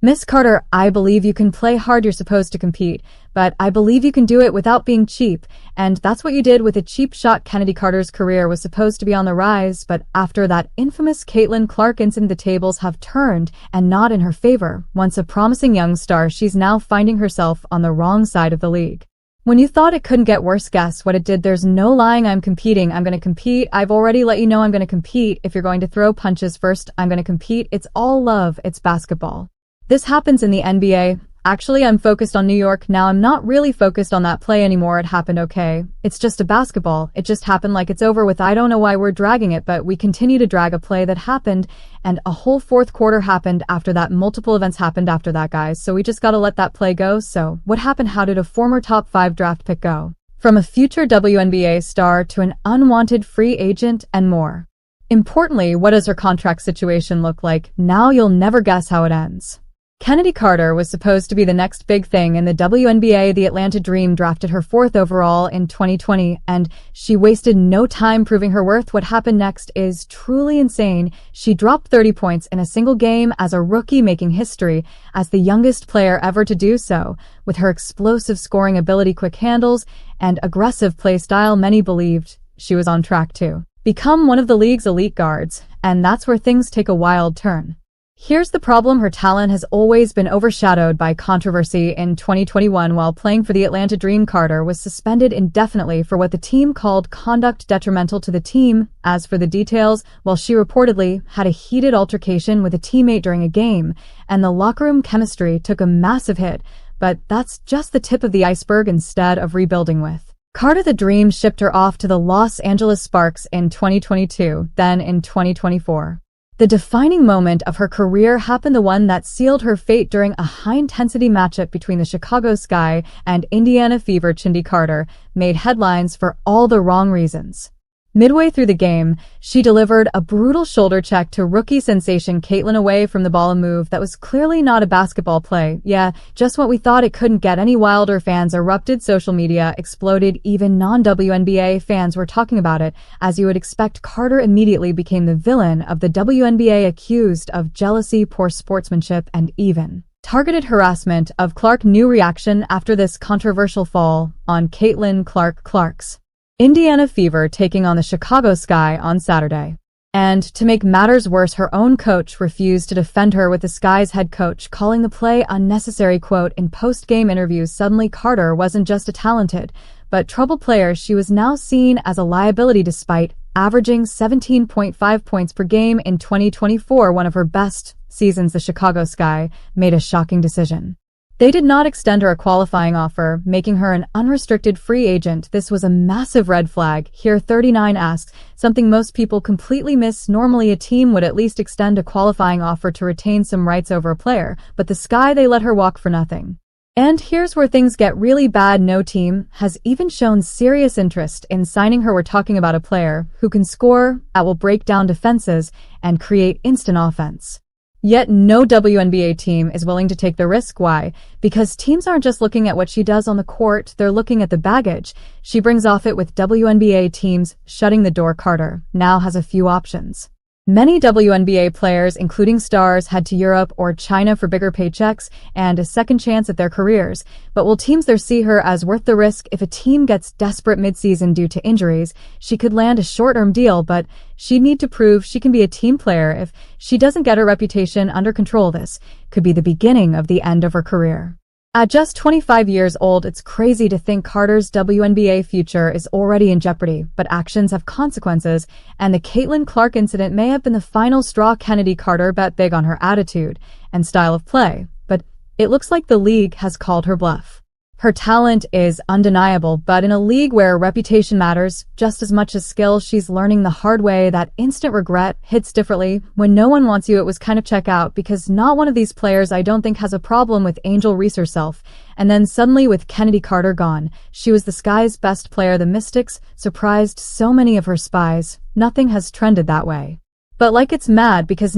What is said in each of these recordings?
Miss Carter, I believe you can play hard, you're supposed to compete, but I believe you can do it without being cheap, and that's what you did with a cheap shot. Chennedy Carter's career was supposed to be on the rise, but after that infamous Caitlin Clark incident, the tables have turned, and not in her favor. Once a promising young star, she's now finding herself on the wrong side of the league. When you thought it couldn't get worse, guess what it did? There's no lying. I'm competing. I'm going to compete. I've already let you know I'm going to compete. If you're going to throw punches first, I'm going to compete. It's all love. It's basketball. This happens in the NBA. Actually, I'm focused on New York now. I'm not really focused on that play anymore. It happened, okay? It's just a basketball. It just happened, like it's over with. I don't know why we're dragging it, but we continue to drag a play that happened, and a whole fourth quarter happened after that. Multiple events happened after that, guys. So we just gotta let that play go. So what happened? How did a former top 5 draft pick go from a future WNBA star to an unwanted free agent and more? Importantly, what does her contract situation look like? Now you'll never guess how it ends. Chennedy Carter was supposed to be the next big thing in the WNBA. The Atlanta Dream drafted her 4th overall in 2020, and she wasted no time proving her worth. What happened next is truly insane. She dropped 30 points in a single game as a rookie, making history as the youngest player ever to do so. With her explosive scoring ability, quick handles, and aggressive play style, many believed she was on track to become one of the league's elite guards, and that's where things take a wild turn. Here's the problem. Her talent has always been overshadowed by controversy. In 2021, while playing for the Atlanta Dream, Carter was suspended indefinitely for what the team called conduct detrimental to the team. As for the details, well, she reportedly had a heated altercation with a teammate during a game, and the locker room chemistry took a massive hit. But that's just the tip of the iceberg. Instead of rebuilding with Carter, the Dream shipped her off to the Los Angeles Sparks in 2022. Then in 2024, the defining moment of her career happened, the one that sealed her fate during a high-intensity matchup between the Chicago Sky and Indiana Fever. Chennedy Carter made headlines for all the wrong reasons. Midway through the game, she delivered a brutal shoulder check to rookie sensation Caitlin away from the ball, a move that was clearly not a basketball play. Yeah, just what we thought. It couldn't get any wilder. Fans erupted, social media exploded, even non-WNBA fans were talking about it. As you would expect, Carter immediately became the villain of the WNBA, accused of jealousy, poor sportsmanship, and even targeted harassment of Clark. New reaction after this controversial fall on Caitlin Clark's Indiana Fever taking on the Chicago Sky on Saturday. And to make matters worse, her own coach refused to defend her, with the Sky's head coach calling the play unnecessary. Quote, in post-game interviews, suddenly Carter wasn't just a talented but troubled player. She was now seen as a liability. Despite averaging 17.5 points per game in 2024, one of her best seasons, the Chicago Sky made a shocking decision. They did not extend her a qualifying offer, making her an unrestricted free agent. This was a massive red flag. Here 39 asks, something most people completely miss. Normally a team would at least extend a qualifying offer to retain some rights over a player, but the Sky, they let her walk for nothing. And here's where things get really bad. No team has even shown serious interest in signing her. We're talking about a player who can score, that will break down defenses, and create instant offense. Yet no WNBA team is willing to take the risk. Why? Because teams aren't just looking at what she does on the court, they're looking at the baggage she brings off it. With WNBA teams shutting the door, Carter now has a few options. Many WNBA players, including stars, head to Europe or China for bigger paychecks and a second chance at their careers. But will teams there see her as worth the risk? If a team gets desperate midseason due to injuries, she could land a short-term deal, but she'd need to prove she can be a team player. If she doesn't get her reputation under control, this could be the beginning of the end of her career. At just 25 years old, it's crazy to think Carter's WNBA future is already in jeopardy, but actions have consequences, and the Caitlin Clark incident may have been the final straw. Chennedy Carter bet big on her attitude and style of play, but it looks like the league has called her bluff. Her talent is undeniable, but in a league where reputation matters just as much as skill, she's learning the hard way that instant regret hits differently. When no one wants you, it was kind of check out, because not one of these players I don't think has a problem with Angel Reese herself. And then suddenly, with Chennedy Carter gone, she was the Sky's best player. The Mystics surprised so many of her spies. Nothing has trended that way. But like, it's mad because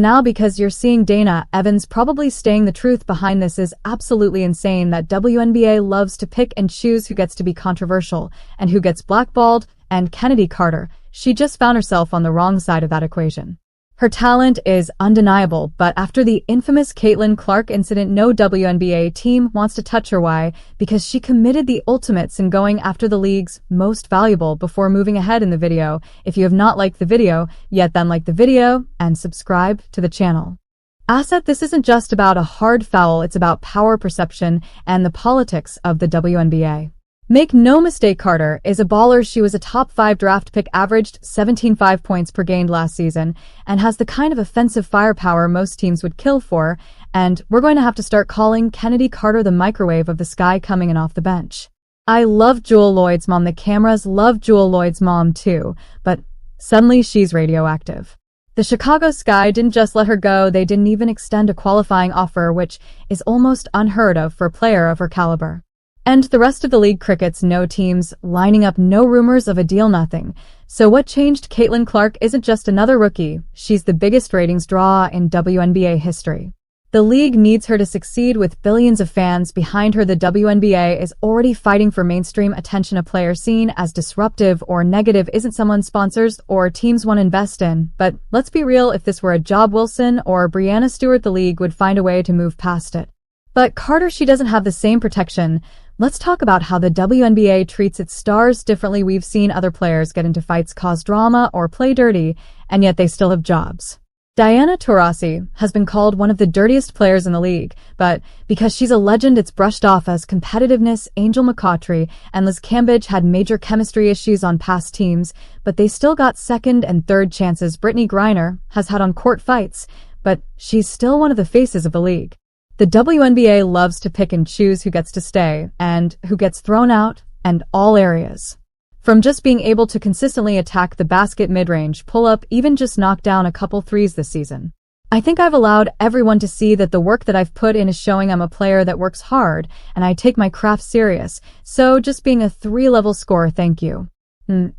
you're seeing Dana Evans probably staying. The truth behind this is absolutely insane, that WNBA loves to pick and choose who gets to be controversial and who gets blackballed, and Chennedy Carter, she just found herself on the wrong side of that equation. Her talent is undeniable, but after the infamous Caitlin Clark incident, no WNBA team wants to touch her. Why? Because she committed the ultimates in going after the league's most valuable before moving ahead in the video. If you have not liked the video yet, then like the video and subscribe to the channel. Asset, this isn't just about a hard foul, it's about power perception and the politics of the WNBA. Make no mistake, Carter is a baller. She was a top 5 draft pick, averaged 17.5 points per game last season, and has the kind of offensive firepower most teams would kill for, and we're going to have to start calling Chennedy Carter the microwave of the sky coming in off the bench. I love Jewell Loyd's mom. The cameras love Jewell Loyd's mom too, but suddenly she's radioactive. The Chicago Sky didn't just let her go, they didn't even extend a qualifying offer, which is almost unheard of for a player of her caliber. And the rest of the league crickets, no teams lining up, no rumors of a deal, nothing. So what changed? Caitlin Clark isn't just another rookie. She's the biggest ratings draw in WNBA history. The league needs her to succeed with billions of fans behind her. The WNBA is already fighting for mainstream attention. A player seen as disruptive or negative isn't someone sponsors or teams want to invest in. But let's be real, if this were a Job Wilson or Breanna Stewart, the league would find a way to move past it. But Carter, she doesn't have the same protection. Let's talk about how the WNBA treats its stars differently. We've seen other players get into fights, cause drama, or play dirty, and yet they still have jobs. Diana Taurasi has been called one of the dirtiest players in the league, but because she's a legend, it's brushed off as competitiveness. Angel McCoughtry and Liz Cambage had major chemistry issues on past teams, but they still got second and third chances. Brittany Griner has had on-court fights, but she's still one of the faces of the league. The WNBA loves to pick and choose who gets to stay and who gets thrown out, and all areas. From just being able to consistently attack the basket, mid-range, pull-up, even just knock down a couple threes this season. I think I've allowed everyone to see that the work that I've put in is showing. I'm a player that works hard, and I take my craft serious. So just being a 3-level scorer, thank you.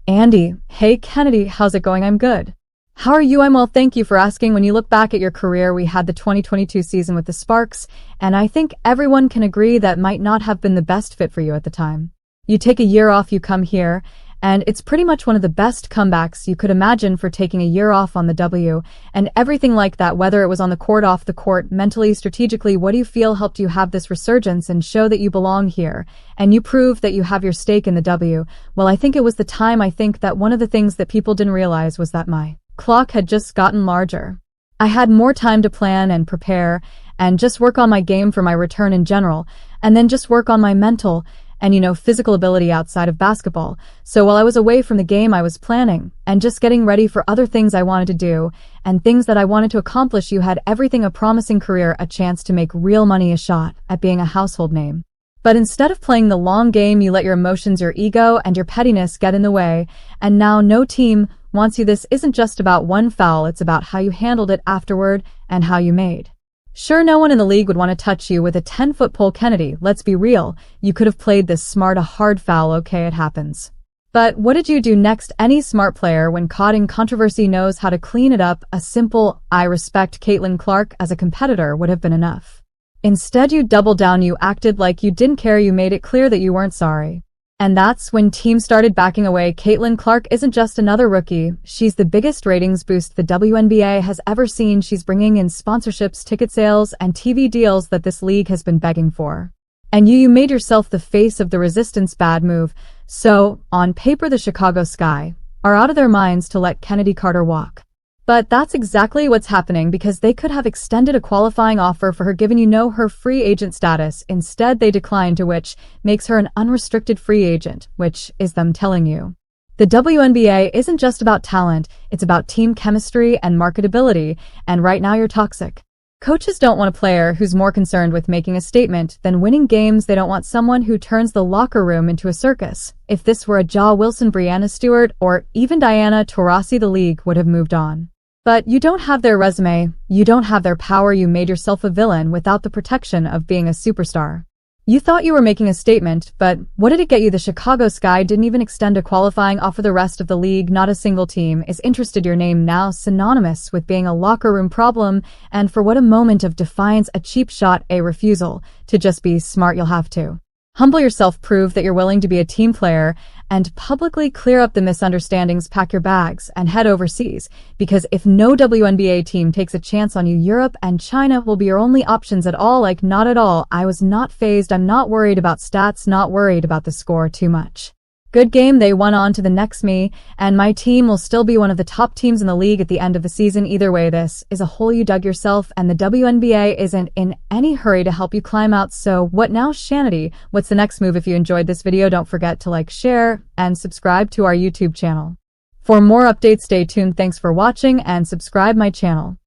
Andy, hey Chennedy, how's it going? I'm good. How are you? I'm well, thank you for asking. When you look back at your career, we had the 2022 season with the Sparks, and I think everyone can agree that might not have been the best fit for you at the time. You take a year off, you come here, and it's pretty much one of the best comebacks you could imagine for taking a year off on the W, and everything like that, whether it was on the court, off the court, mentally, strategically. What do you feel helped you have this resurgence and show that you belong here, and you prove that you have your stake in the W? Well, I think it was the time. I think that one of the things that people didn't realize was that my clock had just gotten larger. I had more time to plan and prepare and just work on my game for my return in general, and then just work on my mental and, physical ability outside of basketball. So while I was away from the game, I was planning and just getting ready for other things I wanted to do and things that I wanted to accomplish. You had everything: a promising career, a chance to make real money, a shot at being a household name. But instead of playing the long game, you let your emotions, your ego, and your pettiness get in the way, and now no team wants you. This isn't just about one foul, it's about how you handled it afterward and how you made sure no one in the league would want to touch you with a 10-foot pole. Chennedy, let's be real, you could have played this smart. A hard foul, okay, it happens. But what did you do next? Any smart player, when caught in controversy, knows how to clean it up. A simple "I respect Caitlin Clark" as a competitor would have been enough. Instead, you doubled down. You acted like you didn't care. You made it clear that you weren't sorry. And that's when teams started backing away. Caitlin Clark isn't just another rookie. She's the biggest ratings boost the WNBA has ever seen. She's bringing in sponsorships, ticket sales, and TV deals that this league has been begging for. And you made yourself the face of the resistance. Bad move. So, on paper, the Chicago Sky are out of their minds to let Chennedy Carter walk. But that's exactly what's happening, because they could have extended a qualifying offer for her, given her free agent status. Instead, they declined, to which makes her an unrestricted free agent, which is them telling you. The WNBA isn't just about talent, it's about team chemistry and marketability, and right now you're toxic. Coaches don't want a player who's more concerned with making a statement than winning games. They don't want someone who turns the locker room into a circus. If this were a Jewell Wilson, Breanna Stewart, or even Diana Taurasi, the league would have moved on. But you don't have their resume, you don't have their power. You made yourself a villain without the protection of being a superstar. You thought you were making a statement, but what did it get you? The Chicago Sky didn't even extend a qualifying offer. The rest of the league, not a single team is interested. Your name now synonymous with being a locker room problem, and for what? A moment of defiance, a cheap shot, a refusal to just be smart. You'll have to Humble yourself, prove that you're willing to be a team player, and publicly clear up the misunderstandings, pack your bags, and head overseas. Because if no WNBA team takes a chance on you, Europe and China will be your only options at all. Like, not at all. I was not fazed. I'm not worried about stats, not worried about the score too much. Good game, they won on to the next me, and my team will still be one of the top teams in the league at the end of the season. Either way, this is a hole you dug yourself, and the WNBA isn't in any hurry to help you climb out. So what now, Chennedy? What's the next move? If you enjoyed this video, don't forget to like, share, and subscribe to our YouTube channel. For more updates, stay tuned. Thanks for watching, and subscribe my channel.